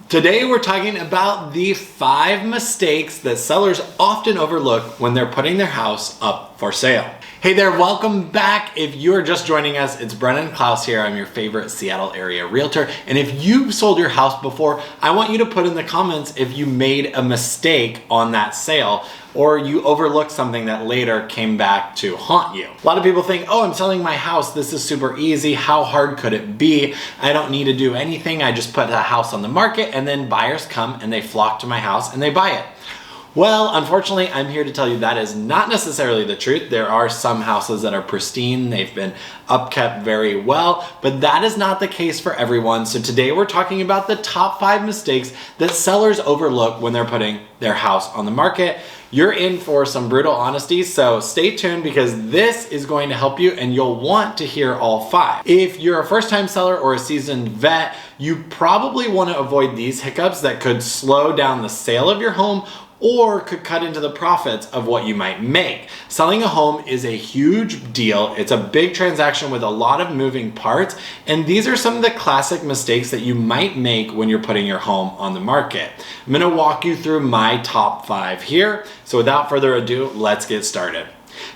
Today we're talking about the 5 mistakes that sellers often overlook when they're putting their house up for sale. Hey there, welcome back. If you're just joining us, it's Brennan Klaus here. I'm your favorite Seattle area realtor. And if you've sold your house before, I want you to put in the comments if you made a mistake on that sale or you overlooked something that later came back to haunt you. A lot of people think, oh, I'm selling my house. This is super easy. How hard could it be? I don't need to do anything. I just put the house on the market and then buyers come and they flock to my house and they buy it. Well, unfortunately, I'm here to tell you that is not necessarily the truth. There are some houses that are pristine. They've been upkept very well, but that is not the case for everyone. So today we're talking about the top 5 mistakes that sellers overlook when they're putting their house on the market. You're in for some brutal honesty, so stay tuned because this is going to help you and you'll want to hear all 5. If you're a first-time seller or a seasoned vet, you probably want to avoid these hiccups that could slow down the sale of your home or could cut into the profits of what you might make. Selling a home is a huge deal. It's a big transaction with a lot of moving parts, and these are some of the classic mistakes that you might make when you're putting your home on the market. I'm gonna walk you through my top 5 here. So without further ado, let's get started.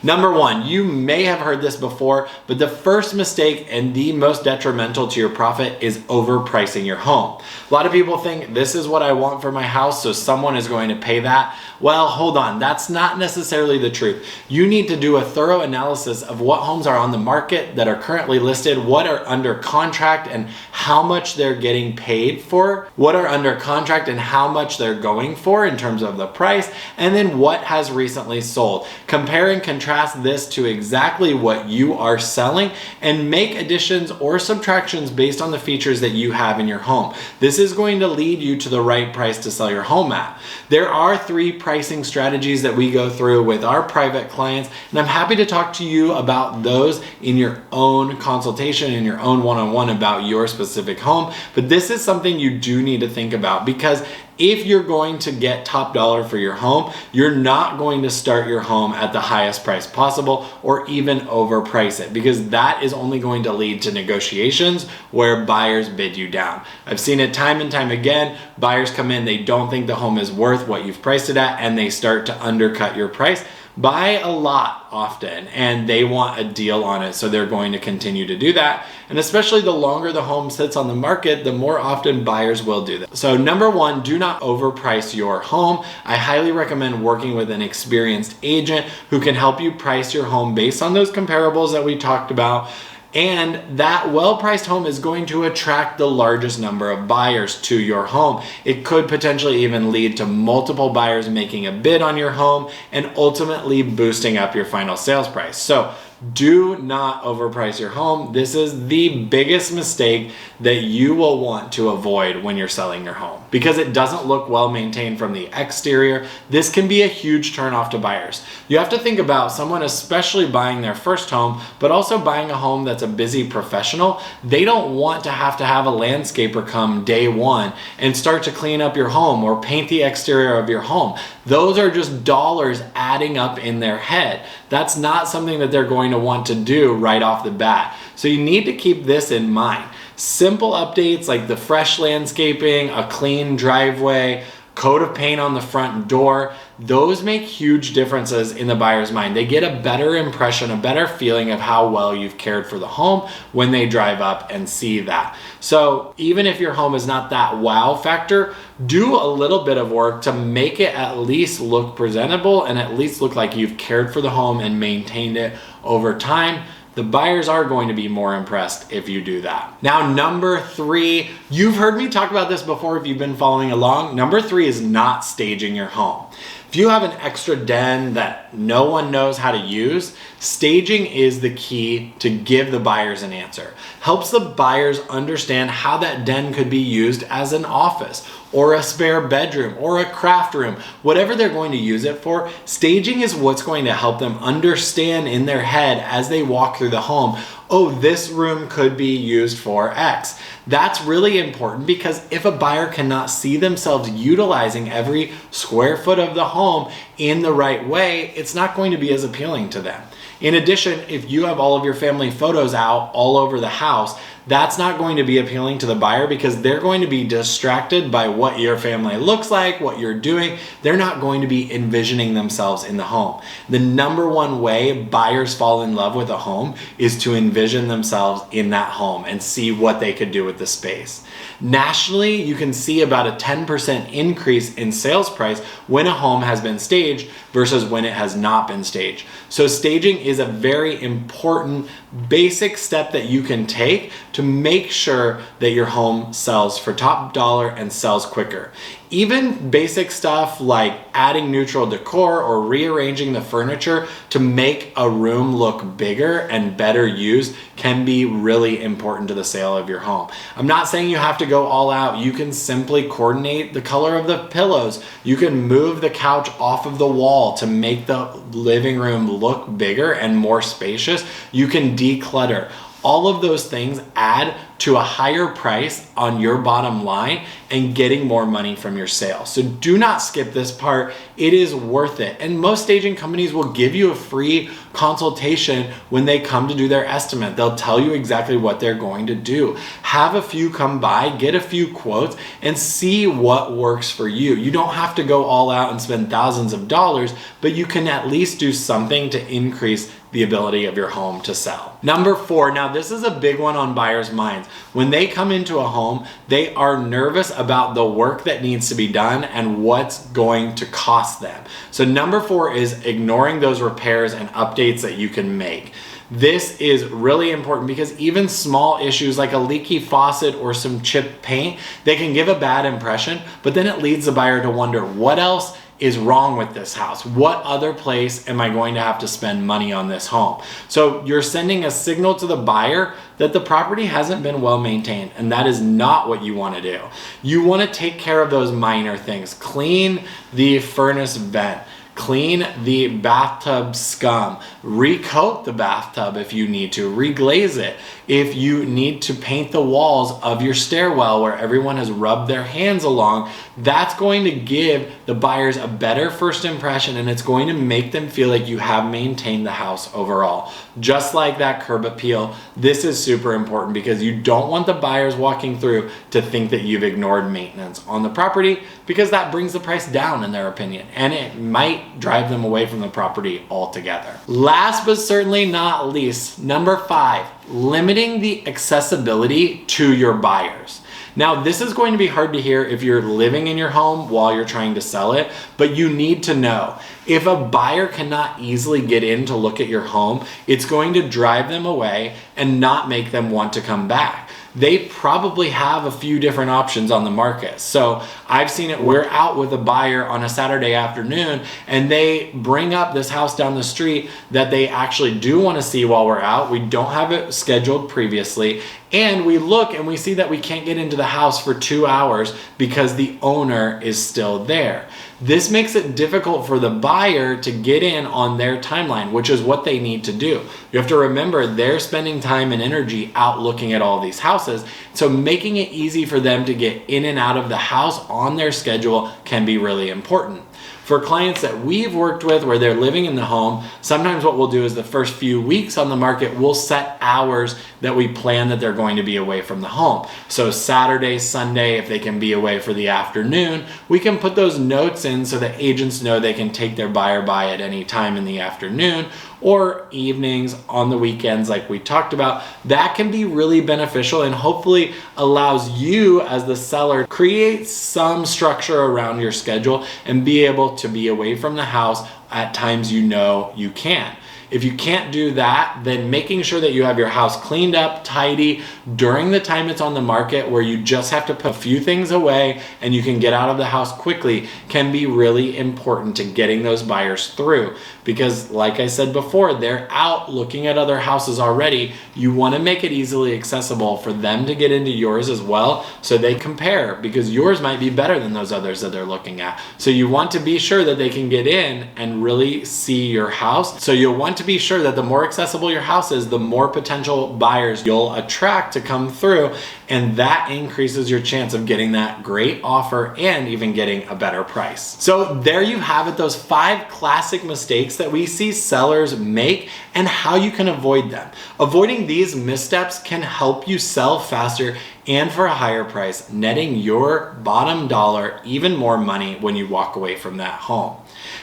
Number 1, you may have heard this before, but the first mistake and the most detrimental to your profit is overpricing your home. A lot of people think this is what I want for my house, so someone is going to pay that. Well, hold on, that's not necessarily the truth. You need to do a thorough analysis of what homes are on the market that are currently listed, what are under contract and how much they're getting paid for, what are under contract and how much they're going for in terms of the price, and then what has recently sold. Compare and contrast this to exactly what you are selling and make additions or subtractions based on the features that you have in your home. This is going to lead you to the right price to sell your home at. There are 3 pricing strategies that we go through with our private clients, and I'm happy to talk to you about those in your own consultation, in your own one-on-one about your specific home. But this is something you do need to think about because if you're going to get top dollar for your home, you're not going to start your home at the highest price possible or even overprice it because that is only going to lead to negotiations where buyers bid you down. I've seen it time and time again. Buyers come in, they don't think the home is worth what you've priced it at and they start to undercut your price by a lot often, and they want a deal on it, so they're going to continue to do that. And especially the longer the home sits on the market, the more often buyers will do that. So number 1, do not overprice your home. I highly recommend working with an experienced agent who can help you price your home based on those comparables that we talked about. And that well-priced home is going to attract the largest number of buyers to your home. It could potentially even lead to multiple buyers making a bid on your home and ultimately boosting up your final sales price. So do not overprice your home. This is the biggest mistake that you will want to avoid when you're selling your home because it doesn't look well maintained from the exterior. This can be a huge turnoff to buyers. You have to think about someone especially buying their first home, but also buying a home that's a busy professional. They don't want to have a landscaper come day 1 and start to clean up your home or paint the exterior of your home. Those are just dollars adding up in their head. That's not something that they're going to want to do right off the bat. So you need to keep this in mind. Simple updates like the fresh landscaping, a clean driveway, coat of paint on the front door, those make huge differences in the buyer's mind. They get a better impression, a better feeling of how well you've cared for the home when they drive up and see that. So even if your home is not that wow factor, do a little bit of work to make it at least look presentable and at least look like you've cared for the home and maintained it over time. The buyers are going to be more impressed if you do that. Now, number 3, you've heard me talk about this before if you've been following along. Number 3 is not staging your home. If you have an extra den that no one knows how to use, staging is the key to give the buyers an answer. Helps the buyers understand how that den could be used as an office or a spare bedroom or a craft room, whatever they're going to use it for. Staging is what's going to help them understand in their head as they walk through the home, oh, this room could be used for X. That's really important because if a buyer cannot see themselves utilizing every square foot of the home in the right way, it's not going to be as appealing to them. In addition, if you have all of your family photos out all over the house, that's not going to be appealing to the buyer because they're going to be distracted by what your family looks like, what you're doing. They're not going to be envisioning themselves in the home. The number one way buyers fall in love with a home is to envision themselves in that home and see what they could do with the space. Nationally, you can see about a 10% increase in sales price when a home has been staged versus when it has not been staged. So staging is a very important basic step that you can take to make sure that your home sells for top dollar and sells quicker. Even basic stuff like adding neutral decor or rearranging the furniture to make a room look bigger and better used can be really important to the sale of your home. I'm not saying you have to go all out. You can simply coordinate the color of the pillows. You can move the couch off of the wall to make the living room look bigger and more spacious. You can declutter. All of those things add to a higher price on your bottom line and getting more money from your sale. So do not skip this part. It is worth it. And most staging companies will give you a free consultation when they come to do their estimate. They'll tell you exactly what they're going to do. Have a few come by, get a few quotes, and see what works for you. You don't have to go all out and spend thousands of dollars, but you can at least do something to increase the ability of your home to sell. Number 4, now this is a big one on buyers' minds. When they come into a home, they are nervous about the work that needs to be done and what's going to cost them. So number 4 is ignoring those repairs and updates that you can make. This is really important because even small issues like a leaky faucet or some chipped paint, they can give a bad impression, but then it leads the buyer to wonder what else is wrong with this house? What other place am I going to have to spend money on this home? So you're sending a signal to the buyer that the property hasn't been well maintained, and that is not what you want to do. You want to take care of those minor things. Clean the furnace vent. Clean the bathtub scum. Recoat the bathtub if you need to. Reglaze it. If you need to paint the walls of your stairwell where everyone has rubbed their hands along, that's going to give the buyers a better first impression, and it's going to make them feel like you have maintained the house overall. Just like that curb appeal, this is super important because you don't want the buyers walking through to think that you've ignored maintenance on the property, because that brings the price down in their opinion, and it might drive them away from the property altogether. Last but certainly not least, number 5, limiting the accessibility to your buyers. Now, this is going to be hard to hear if you're living in your home while you're trying to sell it, but you need to know. If a buyer cannot easily get in to look at your home, it's going to drive them away and not make them want to come back. They probably have a few different options on the market. So I've seen it, we're out with a buyer on a Saturday afternoon and they bring up this house down the street that they actually do want to see while we're out. We don't have it scheduled previously. And we look and we see that we can't get into the house for 2 hours because the owner is still there. This makes it difficult for the buyer to get in on their timeline, which is what they need to do. You have to remember they're spending time and energy out looking at all these houses. So making it easy for them to get in and out of the house on their schedule can be really important. For clients that we've worked with where they're living in the home, sometimes what we'll do is the first few weeks on the market, we'll set hours that we plan that they're going to be away from the home. So Saturday, Sunday, if they can be away for the afternoon, we can put those notes in so that agents know they can take their buyer by at any time in the afternoon or evenings on the weekends like we talked about. That can be really beneficial and hopefully allows you as the seller create some structure around your schedule and be able to be away from the house at times you know you can. If you can't do that, then making sure that you have your house cleaned up, tidy during the time it's on the market where you just have to put a few things away and you can get out of the house quickly can be really important to getting those buyers through. Because like I said before, they're out looking at other houses already. You want to make it easily accessible for them to get into yours as well so they compare, because yours might be better than those others that they're looking at. So you want to be sure that they can get in and really see your house. So you'll want to be sure that the more accessible your house is, the more potential buyers you'll attract to come through. and that increases your chance of getting that great offer and even getting a better price. So there you have it, those 5 classic mistakes that we see sellers make and how you can avoid them. Avoiding these missteps can help you sell faster and for a higher price, netting your bottom dollar even more money when you walk away from that home.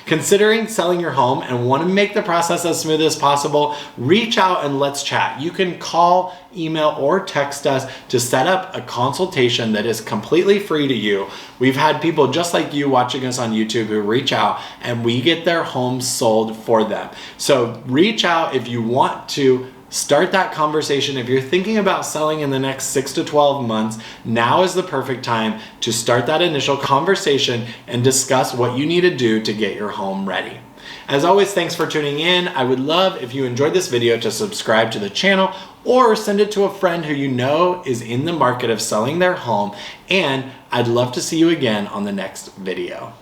Considering selling your home and want to make the process as smooth as possible, reach out and let's chat. You can call, email, or text us to set up a consultation that is completely free to you. We've had people just like you watching us on YouTube who reach out and we get their homes sold for them. So reach out if you want to start that conversation. If you're thinking about selling in the next 6 to 12 months, now is the perfect time to start that initial conversation and discuss what you need to do to get your home ready. As always, thanks for tuning in. I would love if you enjoyed this video to subscribe to the channel or send it to a friend who you know is in the market of selling their home. And I'd love to see you again on the next video.